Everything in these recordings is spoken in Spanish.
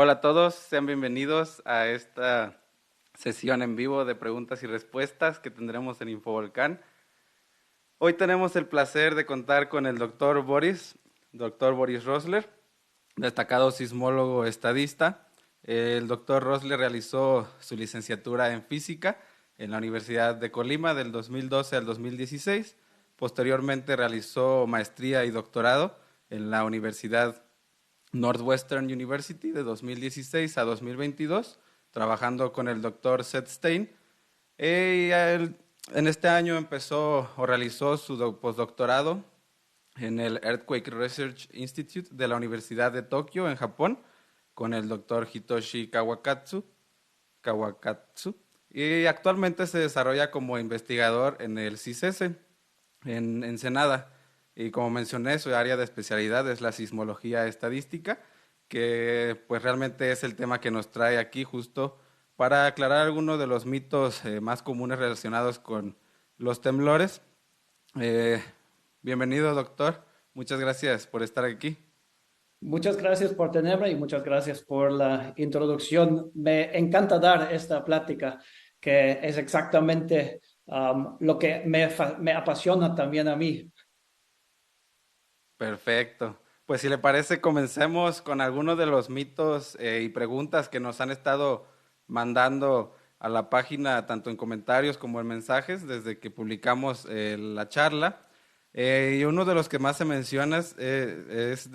Hola a todos, sean bienvenidos a esta sesión en vivo de preguntas y respuestas que tendremos en Infovolcán. Hoy tenemos el placer de contar con el doctor Boris Rosler, destacado sismólogo estadista. El doctor Rosler realizó su licenciatura en física en la Universidad de Colima del 2012 al 2016. Posteriormente realizó maestría y doctorado en la Universidad Northwestern University de 2016 a 2022, trabajando con el doctor Seth Stein. En este año empezó o realizó su postdoctorado en el Earthquake Research Institute de la Universidad de Tokio, en Japón, con el doctor Hitoshi Kawakatsu, y actualmente se desarrolla como investigador en el CICESE, en Ensenada. Y como mencioné, su área de especialidad es la sismología estadística, que pues realmente es el tema que nos trae aquí justo para aclarar algunos de los mitos más comunes relacionados con los temblores. Eh, Bienvenido, doctor. Muchas gracias por estar aquí. Muchas gracias por tenerme y muchas gracias por la introducción. Me encanta dar esta plática, que es exactamente lo que me apasiona también a mí. Perfecto. Pues si le parece, comencemos con algunos de los mitos y preguntas que nos han estado mandando a la página, tanto en comentarios como en mensajes, desde que publicamos la charla. Y uno de los que más se menciona es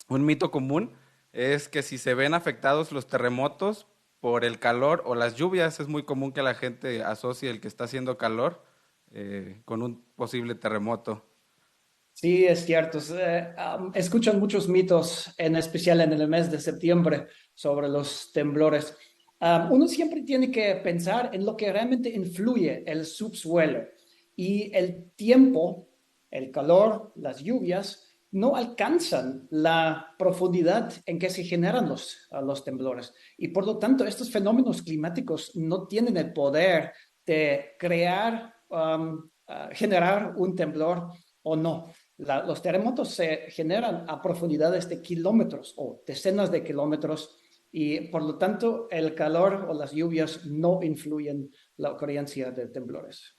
un mito común, es que si se ven afectados los terremotos por el calor o las lluvias, es muy común que la gente asocie el que está haciendo calor con un posible terremoto. Sí, es cierto. Escuchan muchos mitos, en especial en el mes de septiembre, sobre los temblores. Uno siempre tiene que pensar en lo que realmente influye el subsuelo y el tiempo, el calor, las lluvias, no alcanzan la profundidad en que se generan los temblores. Y por lo tanto, estos fenómenos climáticos no tienen el poder de generar un temblor o no. Los terremotos se generan a profundidades de kilómetros o decenas de kilómetros y por lo tanto el calor o las lluvias no influyen la ocurrencia de temblores.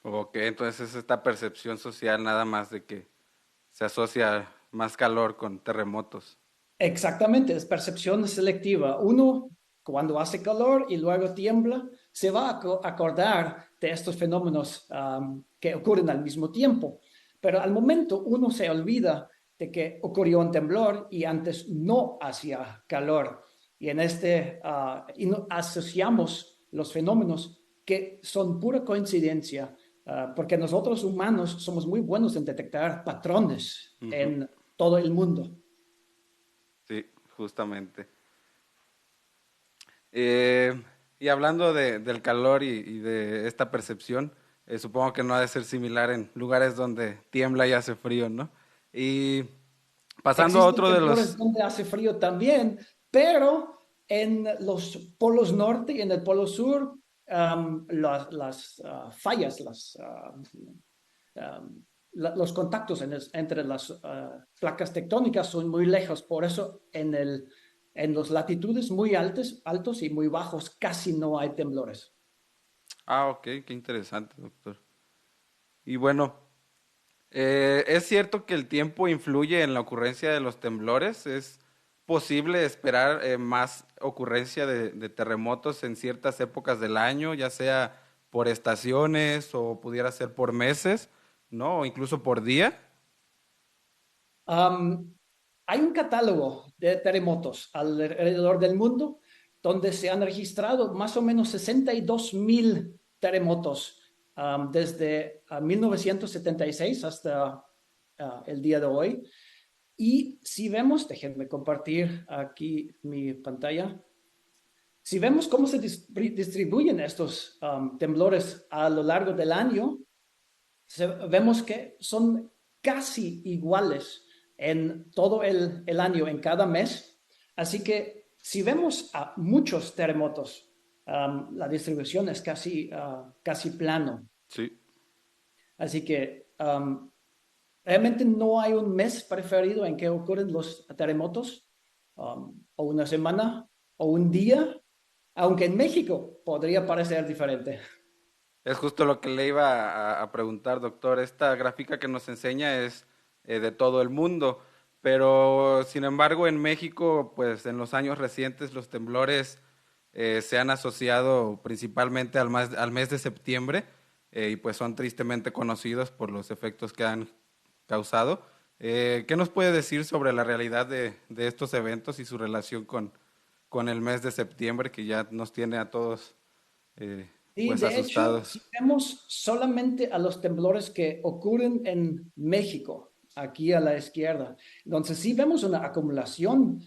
Ok, entonces es esta percepción social nada más de que se asocia más calor con terremotos. Exactamente, es percepción selectiva. Uno, cuando hace calor y luego tiembla, se va a acordar de estos fenómenos que ocurren al mismo tiempo. Pero al momento uno se olvida de que ocurrió un temblor y antes no hacía calor. Y no asociamos los fenómenos que son pura coincidencia, porque nosotros humanos somos muy buenos en detectar patrones Ujú. en todo el mundo. Sí, justamente. Eh, y hablando del calor y de esta percepción, supongo que no ha de ser similar en lugares donde tiembla y hace frío, ¿no? Y pasando a Existen otro de temblores los... donde hace frío también, pero en los polos norte y en el polo sur, fallas, los contactos entre las placas tectónicas son muy lejos. Por eso en las latitudes muy altos y muy bajos casi no hay temblores. Ah, ok, qué interesante, doctor. Y bueno, ¿es cierto que el tiempo influye en la ocurrencia de los temblores? ¿Es posible esperar más ocurrencia de terremotos en ciertas épocas del año, ya sea por estaciones o pudiera ser por meses, ¿no? O incluso por día. Um, Hay un catálogo de terremotos alrededor del mundo donde se han registrado más o menos 62.000 terremotos desde 1976 hasta el día de hoy. Y si vemos, déjenme compartir aquí mi pantalla. Si vemos cómo se distribuyen estos temblores a lo largo del año, vemos que son casi iguales en todo el año, en cada mes. Así que si vemos a muchos terremotos, la distribución es casi plano. Sí. Así que realmente no hay un mes preferido en que ocurren los terremotos. o una semana, o un día, aunque en México podría parecer diferente. Es justo lo que le iba a preguntar, doctor. Esta gráfica que nos enseña es de todo el mundo, pero sin embargo en México, pues en los años recientes los temblores se han asociado principalmente al mes de septiembre y pues son tristemente conocidos por los efectos que han causado. ¿Qué nos puede decir sobre la realidad de estos eventos y su relación con el mes de septiembre que ya nos tiene a todos eh, Y pues de hecho, asustados? si vemos solamente a los temblores que ocurren en México, aquí a la izquierda, entonces sí vemos una acumulación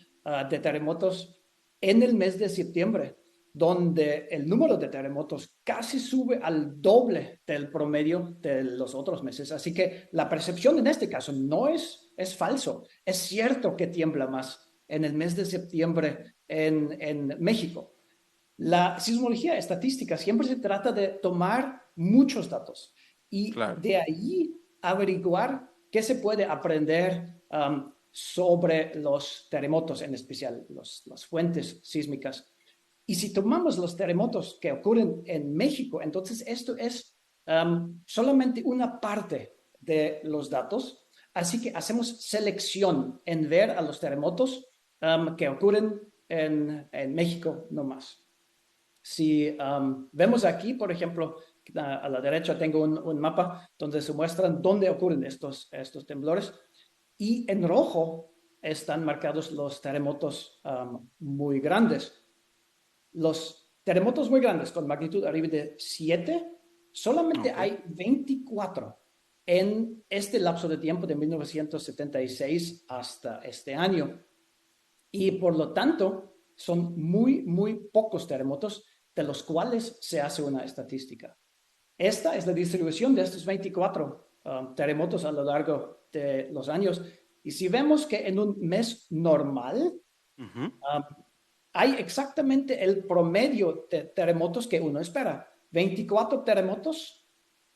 de terremotos en el mes de septiembre, donde el número de terremotos casi sube al doble del promedio de los otros meses. Así que la percepción en este caso no es falso. Es cierto que tiembla más en el mes de septiembre en México. La sismología estadística siempre se trata de tomar muchos datos y Claro. de ahí averiguar qué se puede aprender sobre los terremotos, en especial las fuentes sísmicas. Y si tomamos los terremotos que ocurren en México, entonces esto es solamente una parte de los datos. Así que hacemos selección en ver a los terremotos que ocurren en México no más. Si vemos aquí, por ejemplo, a la derecha tengo un mapa donde se muestran dónde ocurren estos temblores y en rojo están marcados los terremotos muy grandes. Los terremotos muy grandes con magnitud arriba de 7, solamente Ok. hay 24 en este lapso de tiempo de 1976 hasta este año. Y por lo tanto, son muy pocos terremotos de los cuales se hace una estadística. Esta es la distribución de estos 24 terremotos a lo largo de los años. Y si vemos que en un mes normal Ujú. um, hay exactamente el promedio de terremotos que uno espera. 24 terremotos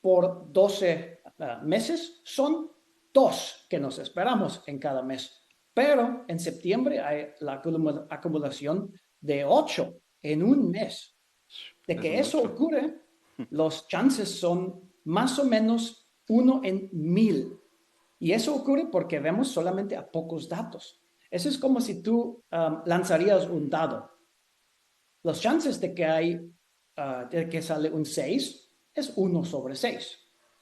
por 12 meses son dos que nos esperamos en cada mes. Pero en septiembre hay la acumulación de 8 en un mes. De Es que eso mucho. ocurre, los chances son más o menos 1 en 1000. Y eso ocurre porque vemos solamente a pocos datos. Eso es como si tú lanzarías un dado. Los chances de que sale un 6 es 1/6.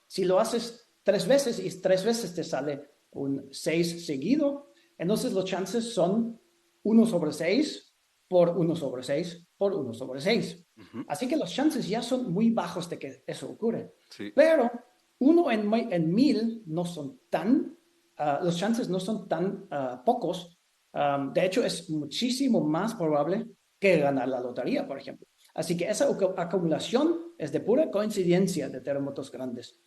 Si lo haces 3 veces y 3 veces te sale un 6 seguido, entonces los chances son 1/6 por 1/6 por 1/6. Ujú. Así que los chances ya son muy bajos de que eso ocurra. Sí, Pero 1 en 1000 no son los chances no son tan pocos. De hecho, es muchísimo más probable que ganar la lotería, por ejemplo. Así que esa acumulación es de pura coincidencia de terremotos grandes.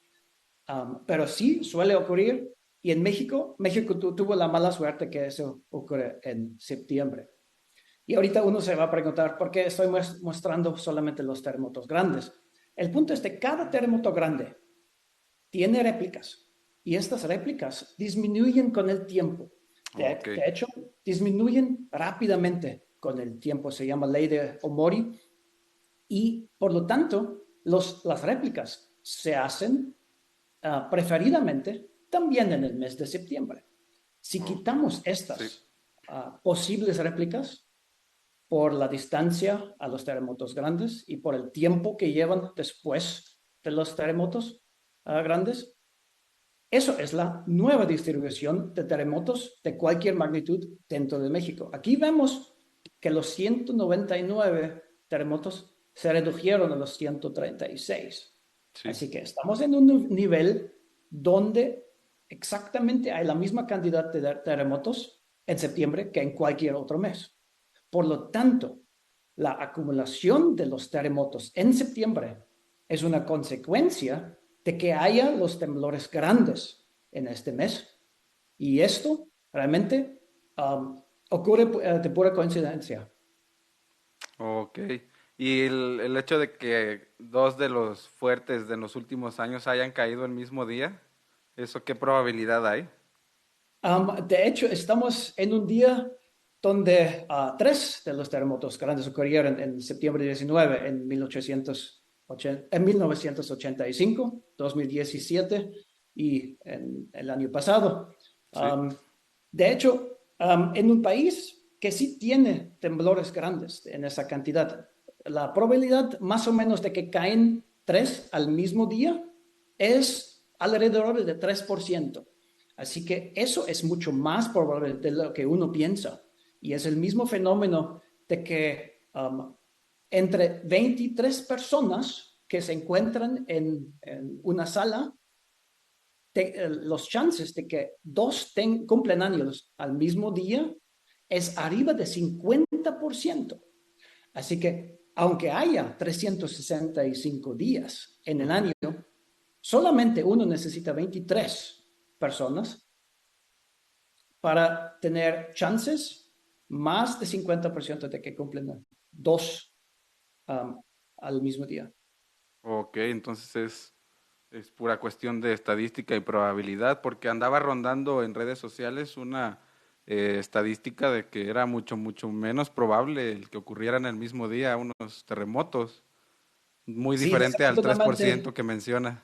Pero sí suele ocurrir. Y en México tuvo la mala suerte que eso ocurre en septiembre. Y ahorita uno se va a preguntar por qué estoy mostrando solamente los terremotos grandes. El punto es que cada terremoto grande tiene réplicas y estas réplicas disminuyen con el tiempo. ok. De hecho, disminuyen rápidamente con el tiempo. Se llama ley de Omori y por lo tanto las réplicas se hacen preferidamente también en el mes de septiembre. Si Ok. quitamos Sí. estas posibles réplicas por la distancia a los terremotos grandes y por el tiempo que llevan después de los terremotos grandes, eso es la nueva distribución de terremotos de cualquier magnitud dentro de México. Aquí vemos que los 199 terremotos se redujeron a los 136. Sí. Así que estamos en un nivel donde exactamente hay la misma cantidad de terremotos en septiembre que en cualquier otro mes. Por lo tanto, la acumulación de los terremotos en septiembre es una consecuencia de que haya los temblores grandes en este mes. Y esto realmente ocurre de pura coincidencia. Ok. Y el hecho de que dos de los fuertes de los últimos años hayan caído el mismo día, ¿eso qué probabilidad hay? De hecho, estamos en un día donde tres de los terremotos grandes ocurrieron en septiembre 19, en 1985, 2017 y en el año pasado. Sí. De hecho, en un país que sí tiene temblores grandes en esa cantidad, la probabilidad más o menos de que caen tres al mismo día es alrededor de 3%. Así que eso es mucho más probable de lo que uno piensa. Y es el mismo fenómeno de que entre 23 personas que se encuentran en una sala, los chances de que dos cumplen años al mismo día es arriba de 50%. Así que aunque haya 365 días en el Ujú. año, solamente uno necesita 23 personas para tener chances más de 50% de que cumplen dos um, al mismo día. Ok, entonces es pura cuestión de estadística y probabilidad, porque andaba rondando en redes sociales una estadística de que era mucho, mucho menos probable el que ocurrieran el mismo día unos terremotos, muy Sí, diferente al 3% que menciona.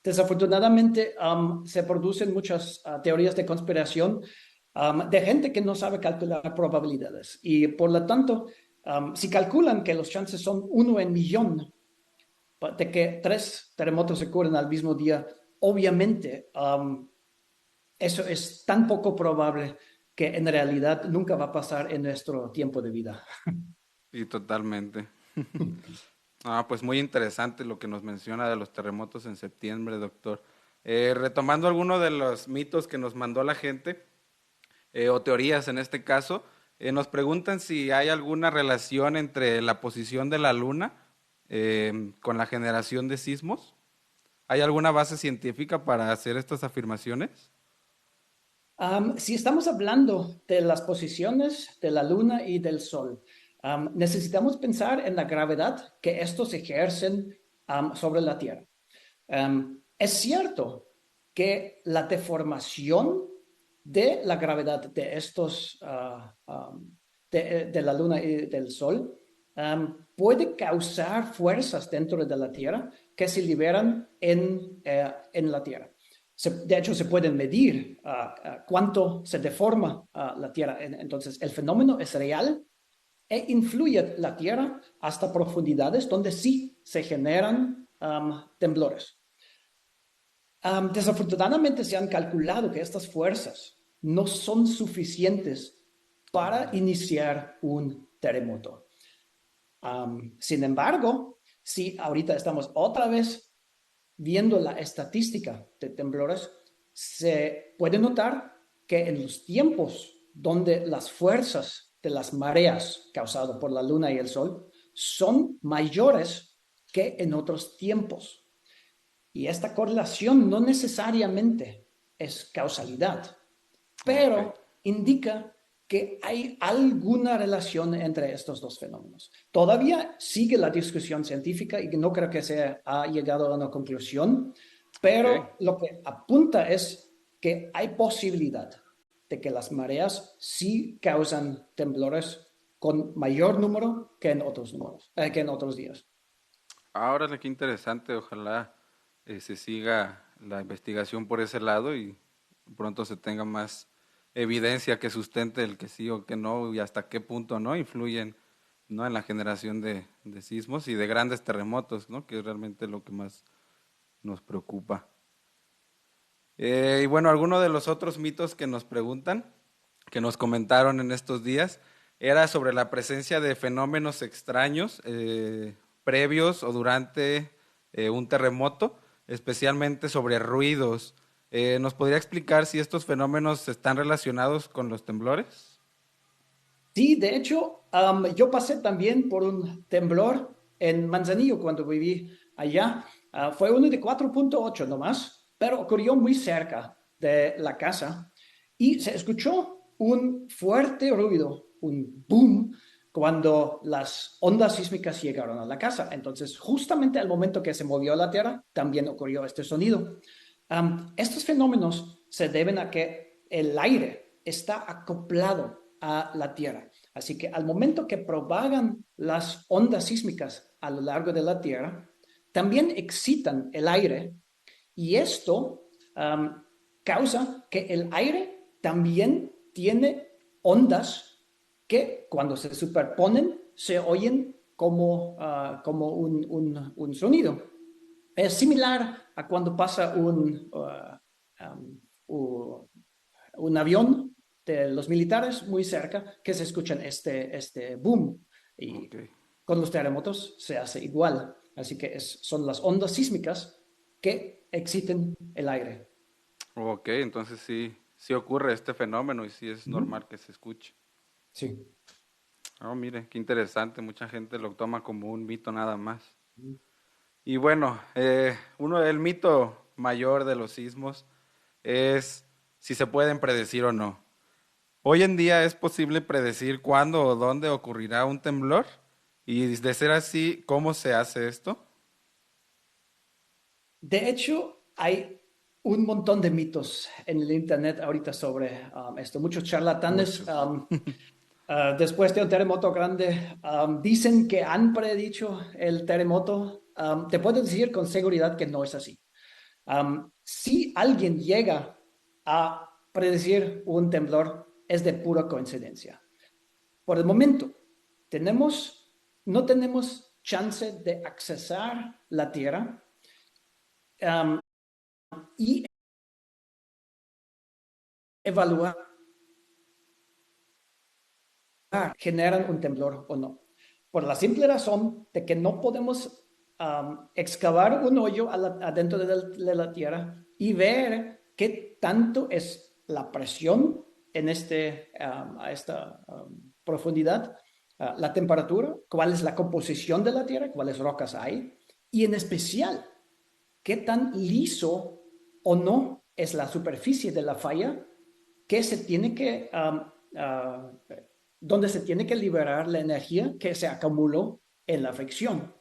desafortunadamente se producen muchas teorías de conspiración de gente que no sabe calcular probabilidades y por lo tanto, si calculan que los chances son uno en millón de que tres terremotos ocurren al mismo día, obviamente eso es tan poco probable que en realidad nunca va a pasar en nuestro tiempo de vida. Sí, totalmente. Ah, pues muy interesante lo que nos menciona de los terremotos en septiembre, doctor. Retomando alguno de los mitos que nos mandó la gente, o teorías en este caso, nos preguntan si hay alguna relación entre la posición de la Luna con la generación de sismos. ¿Hay alguna base científica para hacer estas afirmaciones? Si estamos hablando de las posiciones de la Luna y del Sol, necesitamos pensar en la gravedad que estos ejercen sobre la Tierra. Es cierto que la deformación de la gravedad de estos, de la Luna y del Sol, puede causar fuerzas dentro de la Tierra que se liberan en la Tierra. De hecho, se pueden medir cuánto se deforma la Tierra. Entonces, el fenómeno es real e influye la Tierra hasta profundidades donde sí se generan temblores. Desafortunadamente se han calculado que estas fuerzas no son suficientes para iniciar un terremoto. Sin embargo, si ahorita estamos otra vez viendo la estadística de temblores, se puede notar que en los tiempos donde las fuerzas de las mareas causadas por la luna y el sol son mayores que en otros tiempos. Y esta correlación no necesariamente es causalidad, Ok. pero indica que hay alguna relación entre estos dos fenómenos. Todavía sigue la discusión científica y no creo que se ha llegado a una conclusión, Ok. pero lo que apunta es que hay posibilidad de que las mareas sí causan temblores con mayor número que en otros números, que en otros días. Ahora qué interesante. Ojalá se siga la investigación por ese lado y pronto se tenga más evidencia que sustente el que sí o que no y hasta qué punto no influyen, ¿no?, en la generación de sismos y de grandes terremotos, ¿no?, que es realmente lo que más nos preocupa. Y bueno, alguno de los otros mitos que nos preguntan, que nos comentaron en estos días, era sobre la presencia de fenómenos extraños previos o durante un terremoto, especialmente sobre ruidos. ¿Nos podría explicar si estos fenómenos están relacionados con los temblores? Sí, de hecho, yo pasé también por un temblor en Manzanillo cuando viví allá. Fue uno de 4,8 nomás, pero ocurrió muy cerca de la casa y se escuchó un fuerte ruido, un boom, cuando las ondas sísmicas llegaron a la casa. Entonces, justamente al momento que se movió la tierra, también ocurrió este sonido. Estos fenómenos se deben a que el aire está acoplado a la Tierra. Así que al momento que propagan las ondas sísmicas a lo largo de la Tierra, también excitan el aire y esto causa que el aire también tiene ondas que cuando se superponen se oyen como un sonido. Es similar a cuando pasa un avión de los militares muy cerca, que se escuchan este boom. Y Ok. con los terremotos se hace igual. Así que son las ondas sísmicas que exciten el aire. Ok, entonces sí, sí ocurre este fenómeno y sí es Ujú. normal que se escuche. Sí. Oh, mire, qué interesante. Mucha gente lo toma como un mito nada más. Y bueno, el mito mayor de los sismos es si se pueden predecir o no. Hoy en día es posible predecir cuándo o dónde ocurrirá un temblor. Y de ser así, ¿cómo se hace esto? De hecho, hay un montón de mitos en el Internet ahorita sobre esto. Muchos charlatanes, Muchos. después de un terremoto grande, dicen que han predicho el terremoto. Te puedo decir con seguridad que no es así. Si alguien llega a predecir un temblor, es de pura coincidencia. Por el momento, no tenemos chance de accesar la Tierra um, y evaluar generan un temblor o no. Por la simple razón de que no podemos excavar un hoyo adentro de la tierra y ver qué tanto es la presión en a esta profundidad, la temperatura, cuál es la composición de la tierra, cuáles rocas hay, y en especial, qué tan liso o no es la superficie de la falla que se tiene que, donde se tiene que liberar la energía que se acumuló en la fricción.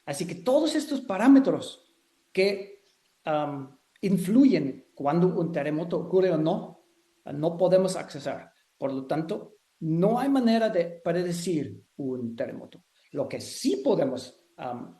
Así que todos estos parámetros que influyen cuando un terremoto ocurre o no, no podemos accesar. Por lo tanto, no hay manera de predecir un terremoto. Lo que sí podemos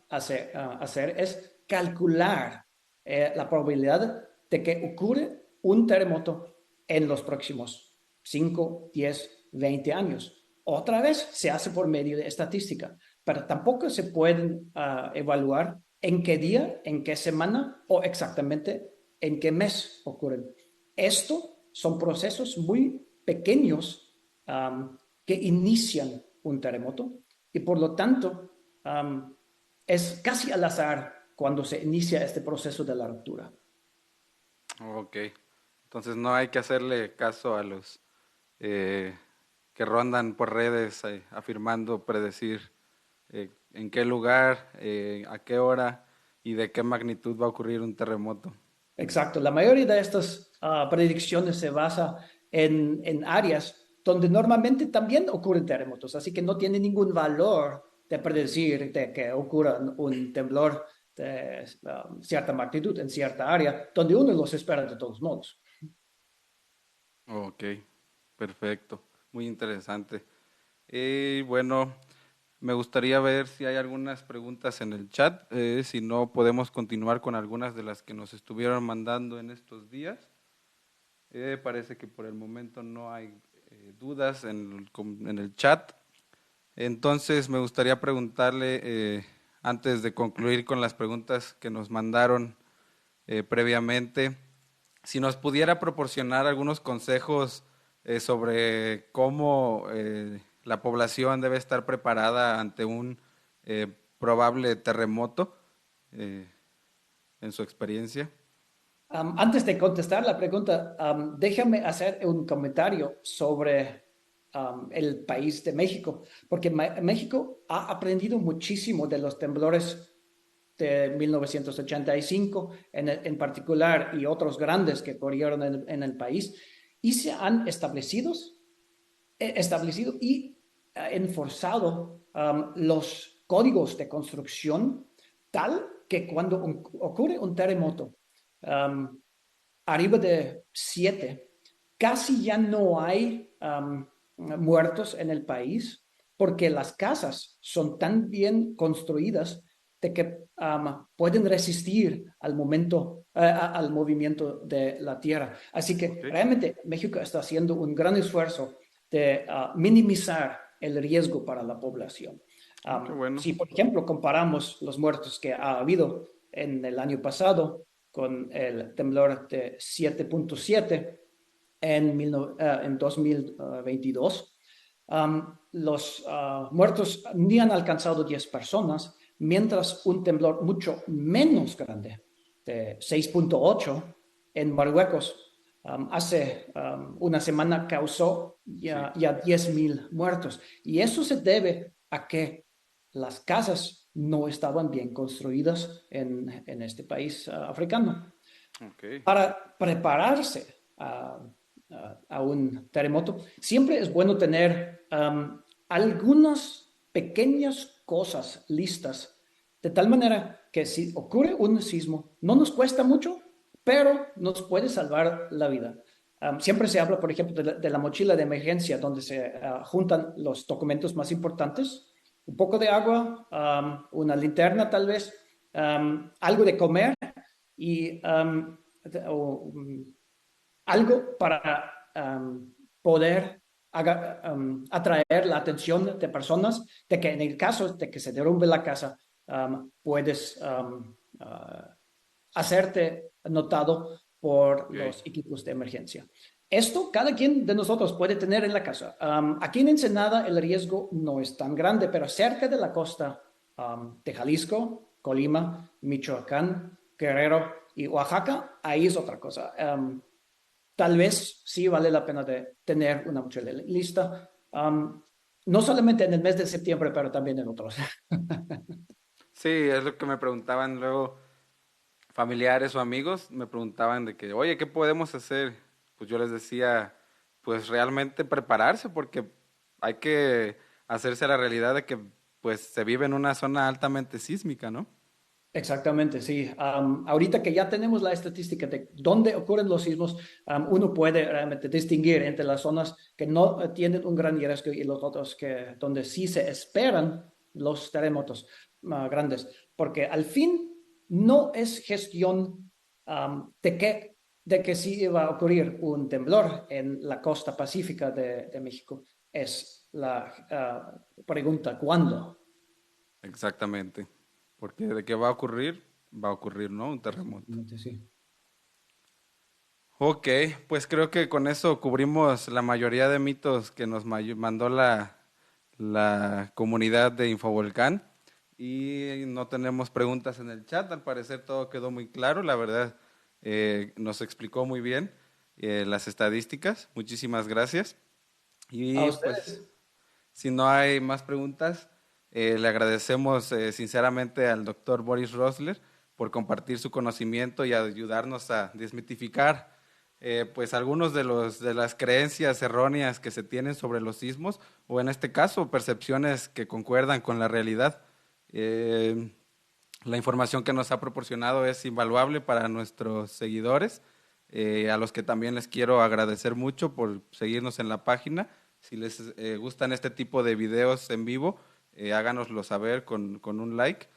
hacer es calcular la probabilidad de que ocurre un terremoto en los próximos 5, 10, 20 años. Otra vez se hace por medio de estadística, pero tampoco se pueden evaluar en qué día, en qué semana o exactamente en qué mes ocurren. Esto son procesos muy pequeños que inician un terremoto y por lo tanto es casi al azar cuando se inicia este proceso de la ruptura. Ok. Entonces no hay que hacerle caso a los eh, que rondan por redes afirmando predecir en qué lugar, a qué hora y de qué magnitud va a ocurrir un terremoto. Exacto, la mayoría de estas predicciones se basa en áreas donde normalmente también ocurren terremotos, así que no tiene ningún valor de predecir de que ocurra un temblor de cierta magnitud en cierta área, donde uno los espera de todos modos. Ok, perfecto, muy interesante. Y bueno, me gustaría ver si hay algunas preguntas en el chat, si no podemos continuar con algunas de las que nos estuvieron mandando en estos días. Parece que por el momento no hay dudas en el chat. Entonces me gustaría preguntarle, antes de concluir con las preguntas que nos mandaron previamente, si nos pudiera proporcionar algunos consejos sobre cómo la población debe estar preparada ante un probable terremoto, eh, en su experiencia. Antes de contestar la pregunta, déjame hacer un comentario sobre el país de México, porque México ha aprendido muchísimo de los temblores de 1985 en particular y otros grandes que ocurrieron en el país y se han establecido y enforzado los códigos de construcción tal que cuando ocurre un terremoto arriba de 7, casi ya no hay muertos en el país porque las casas son tan bien construidas de que pueden resistir al al movimiento de la tierra. Así que Ok, realmente México está haciendo un gran esfuerzo de minimizar el riesgo para la población. qué bueno. Si, por ejemplo, comparamos los muertos que ha habido en el año pasado con el temblor de 7.7 en 2022, los muertos ni han alcanzado 10 personas, mientras un temblor mucho menos grande, de 6.8 en Marruecos, hace una semana causó Sí, ya 10,000 muertos. Y eso se debe a que las casas no estaban bien construidas en este país africano. ok, Para prepararse a un terremoto, siempre es bueno tener algunas pequeñas cosas listas, de tal manera que si ocurre un sismo, no nos cuesta mucho, pero nos puede salvar la vida. Siempre se habla, por ejemplo, de la mochila de emergencia, donde se juntan los documentos más importantes, un poco de agua, una linterna tal vez, algo de comer y o, algo para poder atraer la atención de personas de que en el caso de que se derrumbe la casa, puedes hacerte notado por ok. los equipos de emergencia. Esto cada quien de nosotros puede tener en la casa. Aquí en Ensenada el riesgo no es tan grande, pero cerca de la costa de Jalisco, Colima, Michoacán, Guerrero y Oaxaca, ahí es otra cosa. Tal vez sí vale la pena de tener una mochila lista, no solamente en el mes de septiembre, pero también en otros. Sí, es lo que me preguntaban luego familiares o amigos, me preguntaban de que, oye, ¿qué podemos hacer? Pues yo les decía, pues realmente prepararse porque hay que hacerse a la realidad de que pues se vive en una zona altamente sísmica, ¿no? Exactamente, sí. Ahorita que ya tenemos la estadística de dónde ocurren los sismos, uno puede realmente distinguir entre las zonas que no tienen un gran riesgo y los otros que donde sí se esperan los terremotos grandes, porque al fin no es gestión de que sí iba a ocurrir un temblor en la costa pacífica de México, es la pregunta ¿cuándo? Exactamente. Porque de que va a ocurrir, ¿no? Un terremoto. Exactamente, sí. Ok, pues creo que con eso cubrimos la mayoría de mitos que nos mandó la comunidad de Infovolcán y no tenemos preguntas en el chat, al parecer todo quedó muy claro, la verdad nos explicó muy bien las estadísticas, muchísimas gracias A y pues ustedes. si no hay más preguntas, le agradecemos sinceramente al doctor Boris Rosler por compartir su conocimiento y ayudarnos a desmitificar pues algunos de de las creencias erróneas que se tienen sobre los sismos o en este caso percepciones que concuerdan con la realidad. Eh, la información que nos ha proporcionado es invaluable para nuestros seguidores, a los que también les quiero agradecer mucho por seguirnos en la página. Si les gustan este tipo de videos en vivo, háganoslo saber con un like.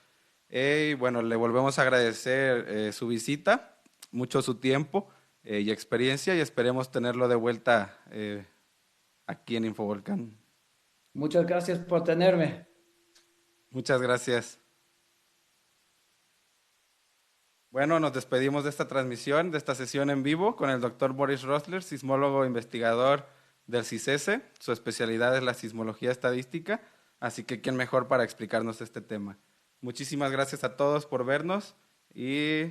Y bueno, le volvemos a agradecer su visita, mucho su tiempo y experiencia y esperemos tenerlo de vuelta aquí en Infovolcán. Muchas gracias por tenerme. Muchas gracias. Bueno, nos despedimos de esta transmisión, de esta sesión en vivo con el doctor Boris Rosler, sismólogo investigador del CICESE. Su especialidad es la sismología estadística, así que quién mejor para explicarnos este tema. Muchísimas gracias a todos por vernos y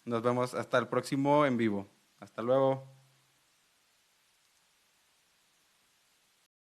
nos vemos hasta el próximo en vivo. Hasta luego.